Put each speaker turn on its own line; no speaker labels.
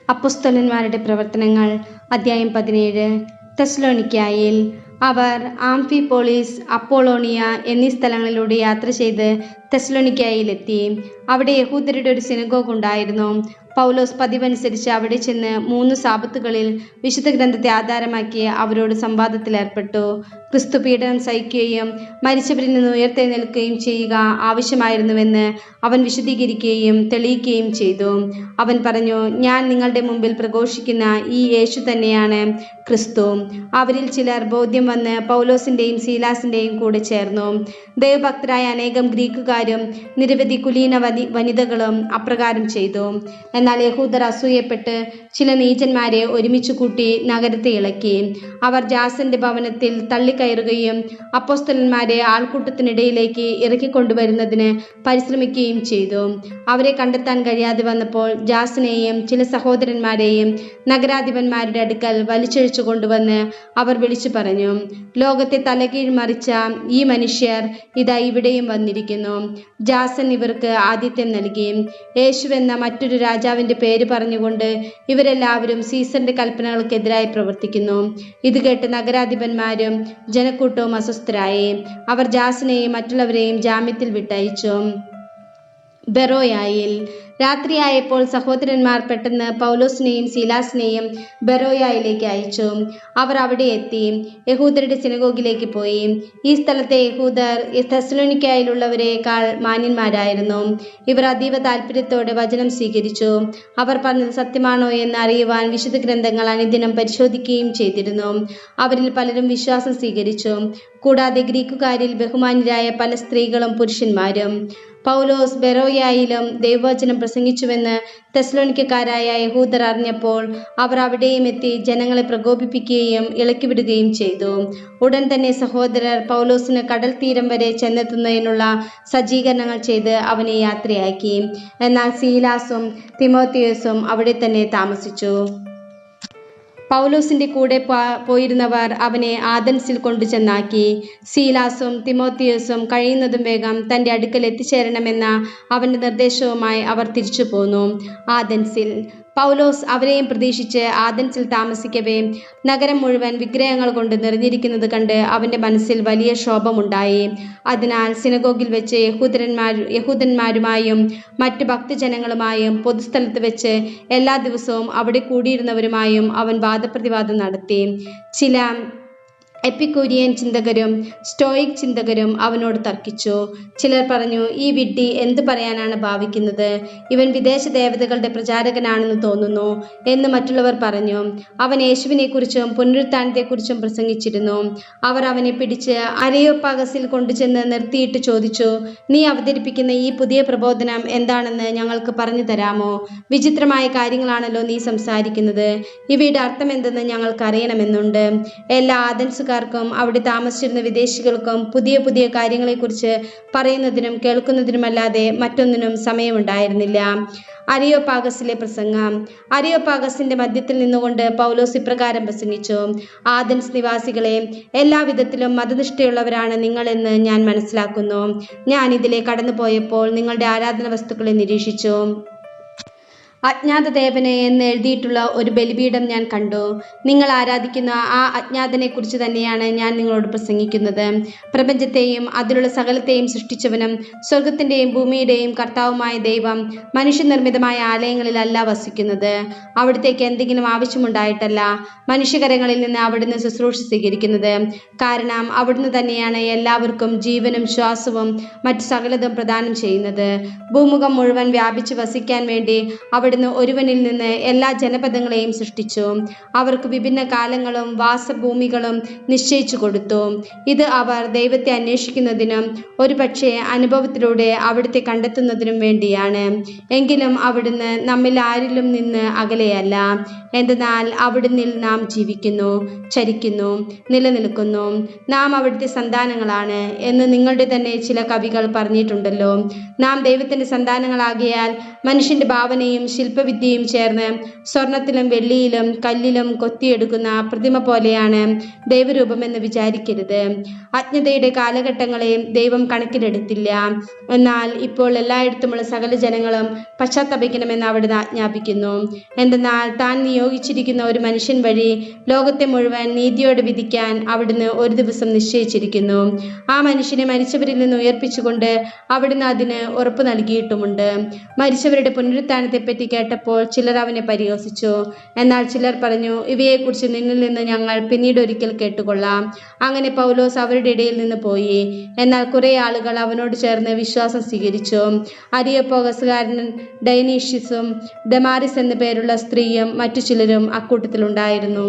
അപ്പൊസ്തലന്മാരുടെ പ്രവർത്തനങ്ങൾ അധ്യായം 17. തെസ്സലോനിക്കായിൽ അവർ ആംഫിപോളിസ്, അപ്പോളോണിയ എന്നീ സ്ഥലങ്ങളിലൂടെ യാത്ര ചെയ്ത് തെസ്സലോനിക്കായിലെത്തി. അവിടെ യഹൂദരുടെ ഒരു സിനഗോഗ് ഉണ്ടായിരുന്നു. പൗലോസ് പതിവനുസരിച്ച് അവിടെ ചെന്ന് 3 സാബത്തുകളിൽ വിശുദ്ധ ഗ്രന്ഥത്തെ ആധാരമാക്കി അവരോട് സംവാദത്തിലേർപ്പെട്ടു. ക്രിസ്തു പീഡനം സഹിക്കുകയും മരിച്ചവരിൽ നിന്ന് ഉയർത്തെഴുന്നേൽക്കുകയും ചെയ്യുക ആവശ്യമായിരുന്നുവെന്ന് അവൻ വിശദീകരിക്കുകയും തെളിയിക്കുകയും ചെയ്തു. അവൻ പറഞ്ഞു, ഞാൻ നിങ്ങളുടെ മുമ്പിൽ പ്രഘോഷിക്കുന്ന ഈ യേശു തന്നെയാണ് ക്രിസ്തു. അവരിൽ ചിലർ ബോധ്യം വന്ന് പൗലോസിൻ്റെയും സീലാസിൻ്റെയും കൂടെ ചേർന്നു. ദൈവഭക്തരായ അനേകം ഗ്രീക്കുകാരും നിരവധി കുലീന വനിതകളും അപ്രകാരം ചെയ്തു. എന്നാൽ യഹൂദർ അസൂയപ്പെട്ട് ചില നീചന്മാരെ ഒരുമിച്ച് കൂട്ടി നഗരത്തെ ഇളക്കി. അവർ ജാസന്റെ ഭവനത്തിൽ തള്ളിക്കയറുകയും അപ്പോസ്തലന്മാരെ ആൾക്കൂട്ടത്തിനിടയിലേക്ക് ഇറക്കിക്കൊണ്ടുവരുന്നതിന് പരിശ്രമിക്കുകയും ചെയ്തു. അവരെ കണ്ടെത്താൻ കഴിയാതെ വന്നപ്പോൾ ജാസനെയും ചില സഹോദരന്മാരെയും നഗരാധിപന്മാരുടെ അടുക്കൽ വലിച്ചിഴച്ചു കൊണ്ടുവന്ന് അവർ വിളിച്ചു പറഞ്ഞു, ലോകത്തെ തലകീഴ് മറിച്ച ഈ മനുഷ്യർ ഇതാ ഇവിടെയും വന്നിരിക്കുന്നു. ജാസൻ ഇവർക്ക് ആതിഥ്യം നൽകി. യേശുവെന്ന മറ്റൊരു രാജാവിൻ്റെ പേര് പറഞ്ഞുകൊണ്ട് ഇവരെല്ലാവരും സീസറിന്റെ കൽപ്പനകൾക്കെതിരായി പ്രവർത്തിക്കുന്നു. ഇത് കേട്ട് നഗരാധിപന്മാരും ജനക്കൂട്ടവും അസ്വസ്ഥരായി. അവർ ജാസനെയും മറ്റുള്ളവരെയും ജാമ്യത്തിൽ വിട്ടയച്ചു. ബെറോയായിൽ രാത്രിയായപ്പോൾ സഹോദരന്മാർ പെട്ടെന്ന് പൗലോസിനെയും സീലാസിനെയും ബെറോയായിലേക്ക് അയച്ചു. അവർ അവിടെ എത്തി യഹൂദരുടെ സിനഗോഗിലേക്ക് പോയി. ഈ സ്ഥലത്തെ യഹൂദർ തെസ്സലോനിക്കായിലുള്ളവരെക്കാൾ മാന്യന്മാരായിരുന്നു. ഇവർ അതീവ താല്പര്യത്തോടെ വചനം സ്വീകരിച്ചു. അവർ പറഞ്ഞത് സത്യമാണോ എന്ന് അറിയുവാൻ വിശുദ്ധ ഗ്രന്ഥങ്ങൾ അനുദിനം പരിശോധിക്കുകയും ചെയ്തിരുന്നു. അവരിൽ പലരും വിശ്വാസം സ്വീകരിച്ചു, കൂടാതെ ഗ്രീക്കുകാരിൽ ബഹുമാന്യരായ പല സ്ത്രീകളും പുരുഷന്മാരും. പൗലോസ് ബെറോയായിലും ദൈവവചനം പ്രസംഗിച്ചുവെന്ന് തെസ്സലോനിക്കക്കാരായ യഹൂദർ അറിഞ്ഞപ്പോൾ അവർ അവിടെയും എത്തി ജനങ്ങളെ പ്രകോപിപ്പിക്കുകയും ഇളക്കിവിടുകയും ചെയ്തു. ഉടൻ തന്നെ സഹോദരർ പൗലോസിന് കടൽ തീരം വരെ ചെന്നെത്തുന്നതിനുള്ള സജ്ജീകരണങ്ങൾ ചെയ്ത് അവനെ യാത്രയാക്കി. എന്നാൽ സീലാസും തിമോത്തിയോസും അവിടെ തന്നെ താമസിച്ചു. പൗലോസിന്റെ കൂടെ പോയിരുന്നവർ അവനെ ആഥൻസിൽ കൊണ്ടുചെന്നാക്കി. സീലാസും തിമോത്തിയോസും കഴിയുന്നതും വേഗം തൻ്റെ അടുക്കൽ എത്തിച്ചേരണമെന്ന അവൻ്റെ നിർദ്ദേശവുമായി അവർ തിരിച്ചു പോന്നു. ആഥൻസിൽ പൗലോസ് അവരെയും പ്രതീക്ഷിച്ച് ആഥൻസിൽ താമസിക്കവേ നഗരം മുഴുവൻ വിഗ്രഹങ്ങൾ കൊണ്ട് നിറഞ്ഞിരിക്കുന്നത് കണ്ട് അവൻ്റെ മനസ്സിൽ വലിയ ക്ഷോഭമുണ്ടായി. അതിനാൽ സിനഗോഗിൽ വെച്ച് യഹൂദന്മാരുമായും മറ്റു ഭക്തജനങ്ങളുമായും പൊതുസ്ഥലത്ത് വെച്ച് എല്ലാ ദിവസവും അവിടെ കൂടിയിരുന്നവരുമായും അവൻ വാദപ്രതിവാദം നടത്തി. ചില എപ്പിക്കൂരിയൻ ചിന്തകരും സ്റ്റോയിക് ചിന്തകരും അവനോട് തർക്കിച്ചു. ചിലർ പറഞ്ഞു, ഈ വിഡ്ഢി എന്തു പറയാനാണ് ഭാവിക്കുന്നത്? ഇവൻ വിദേശ ദേവതകളുടെ പ്രചാരകനാണെന്ന് തോന്നുന്നു എന്ന് മറ്റുള്ളവർ പറഞ്ഞു. അവൻ യേശുവിനെക്കുറിച്ചും പുനരുത്ഥാനത്തെക്കുറിച്ചും പ്രസംഗിച്ചിരുന്നു. അവർ അവനെ പിടിച്ച് അരയോപ്പാഗസിൽ കൊണ്ടുചെന്ന് നിർത്തിയിട്ട് ചോദിച്ചു, നീ അവതരിപ്പിക്കുന്ന ഈ പുതിയ പ്രബോധനം എന്താണെന്ന് ഞങ്ങൾക്ക് പറഞ്ഞു തരാമോ? വിചിത്രമായ കാര്യങ്ങളാണല്ലോ നീ സംസാരിക്കുന്നത്. ഇവയുടെ അർത്ഥം എന്തെന്ന് ഞങ്ങൾക്ക് അറിയണമെന്നുണ്ട്. എല്ലാ ആഥൻസുകാർക്കും അവിടെ താമസിച്ചിരുന്ന വിദേശികൾക്കും പുതിയ പുതിയ കാര്യങ്ങളെക്കുറിച്ച് പറയുന്നതിനും കേൾക്കുന്നതിനുമല്ലാതെ മറ്റൊന്നിനും സമയമുണ്ടായിരുന്നില്ല. അരിയോപ്പാഗസിലെ പ്രസംഗം. അരിയോപ്പാഗസിന്റെ മധ്യത്തിൽ നിന്നുകൊണ്ട് പൗലോസ് ഇപ്രകാരം പ്രസംഗിച്ചു, ആഥൻസ് നിവാസികളെ, എല്ലാവിധത്തിലും മതനിഷ്ഠയുള്ളവരാണ് നിങ്ങളെന്ന് ഞാൻ മനസ്സിലാക്കുന്നു. ഞാൻ ഇതിലെ കടന്നു പോയപ്പോൾ നിങ്ങളുടെ ആരാധന വസ്തുക്കളെ നിരീക്ഷിച്ചു. അജ്ഞാത ദേവനെ എന്ന് എഴുതിയിട്ടുള്ള ഒരു ബലിപീഠം ഞാൻ കണ്ടു. നിങ്ങൾ ആരാധിക്കുന്ന ആ അജ്ഞാതനെക്കുറിച്ച് തന്നെയാണ് ഞാൻ നിങ്ങളോട് പ്രസംഗിക്കുന്നത്. പ്രപഞ്ചത്തെയും അതിലുള്ള സകലത്തെയും സൃഷ്ടിച്ചവനും സ്വർഗത്തിൻ്റെയും ഭൂമിയുടെയും കർത്താവുമായ ദൈവം മനുഷ്യനിർമ്മിതമായ ആലയങ്ങളിലല്ല വസിക്കുന്നത്. അവിടത്തേക്ക് എന്തെങ്കിലും ആവശ്യമുണ്ടായിട്ടല്ല മനുഷ്യകരങ്ങളിൽ നിന്ന് അവിടുന്ന് ശുശ്രൂഷ സ്വീകരിക്കുന്നത്. കാരണം അവിടുന്ന് തന്നെയാണ് എല്ലാവർക്കും ജീവനും ശ്വാസവും മറ്റു സകലതും പ്രദാനം ചെയ്യുന്നത്. ഭൂമുഖം മുഴുവൻ വ്യാപിച്ച് വസിക്കാൻ വേണ്ടി അവിടുന്ന് ഒരുവനിൽ നിന്ന് എല്ലാ ജനപദങ്ങളെയും സൃഷ്ടിച്ചു. അവർക്ക് വിഭിന്ന കാലങ്ങളും വാസഭൂമികളും നിശ്ചയിച്ചു കൊടുത്തു. ഇത് അവർ ദൈവത്തെ അന്വേഷിക്കുന്നതിനും ഒരുപക്ഷെ അനുഭവത്തിലൂടെ അവിടുത്തെ കണ്ടെത്തുന്നതിനും വേണ്ടിയാണ്. എങ്കിലും അവിടുന്ന് നമ്മിൽ ആരിലും നിന്ന് അകലെയല്ല. എന്തെന്നാൽ അവിടുന്നിൽ നാം ജീവിക്കുന്നു, ചരിക്കുന്നു, നിലനിൽക്കുന്നു. നാം അവിടുത്തെ സന്താനങ്ങളാണ് എന്ന് നിങ്ങളുടെ തന്നെ ചില കവികൾ പറഞ്ഞിട്ടുണ്ടല്ലോ. നാം ദൈവത്തിൻ്റെ സന്താനങ്ങളാകിയാൽ മനുഷ്യൻ്റെ ഭാവനയും ശില്പവിദ്യയും ചേർന്ന് സ്വർണത്തിലും വെള്ളിയിലും കല്ലിലും കൊത്തിയെടുക്കുന്ന പ്രതിമ പോലെയാണ് ദൈവരൂപമെന്ന് വിചാരിക്കരുത്. അജ്ഞതയുടെ കാലഘട്ടങ്ങളെയും ദൈവം കണക്കിലെടുത്തില്ല. എന്നാൽ ഇപ്പോൾ എല്ലായിടത്തുമുള്ള സകല ജനങ്ങളും പശ്ചാത്തപിക്കണമെന്ന് അവിടുന്ന് ആജ്ഞാപിക്കുന്നു. എന്തെന്നാൽ താൻ നിയോഗിച്ചിരിക്കുന്ന ഒരു മനുഷ്യൻ വഴി ലോകത്തെ മുഴുവൻ നീതിയോടെ വിധിക്കാൻ അവിടുന്ന് ഒരു ദിവസം നിശ്ചയിച്ചിരിക്കുന്നു. ആ മനുഷ്യനെ മരിച്ചവരിൽ നിന്ന് ഉയർപ്പിച്ചുകൊണ്ട് അവിടുന്ന് അതിന് ഉറപ്പ് നൽകിയിട്ടുമുണ്ട്. മരിച്ചവരുടെ പുനരുത്ഥാനത്തെപ്പറ്റി കേട്ടപ്പോൾ ചിലർ അവനെ പരിഹസിച്ചു. എന്നാൽ ചിലർ പറഞ്ഞു, ഇവയെക്കുറിച്ച് നിന്നിൽ നിന്ന് ഞങ്ങൾ പിന്നീട് ഒരിക്കൽ കേട്ടുകൊള്ളാം. അങ്ങനെ പൗലോസ് അവരുടെ ഇടയിൽ നിന്ന് പോയി. എന്നാൽ കുറെ ആളുകൾ അവനോട് ചേർന്ന് വിശ്വാസം സ്വീകരിച്ചു. അരിയോപാഗസുകാരൻ ഡയനീഷ്യസും ദമാറിസ് എന്നു പേരുള്ള സ്ത്രീയും മറ്റു ചിലരും അക്കൂട്ടത്തിലുണ്ടായിരുന്നു.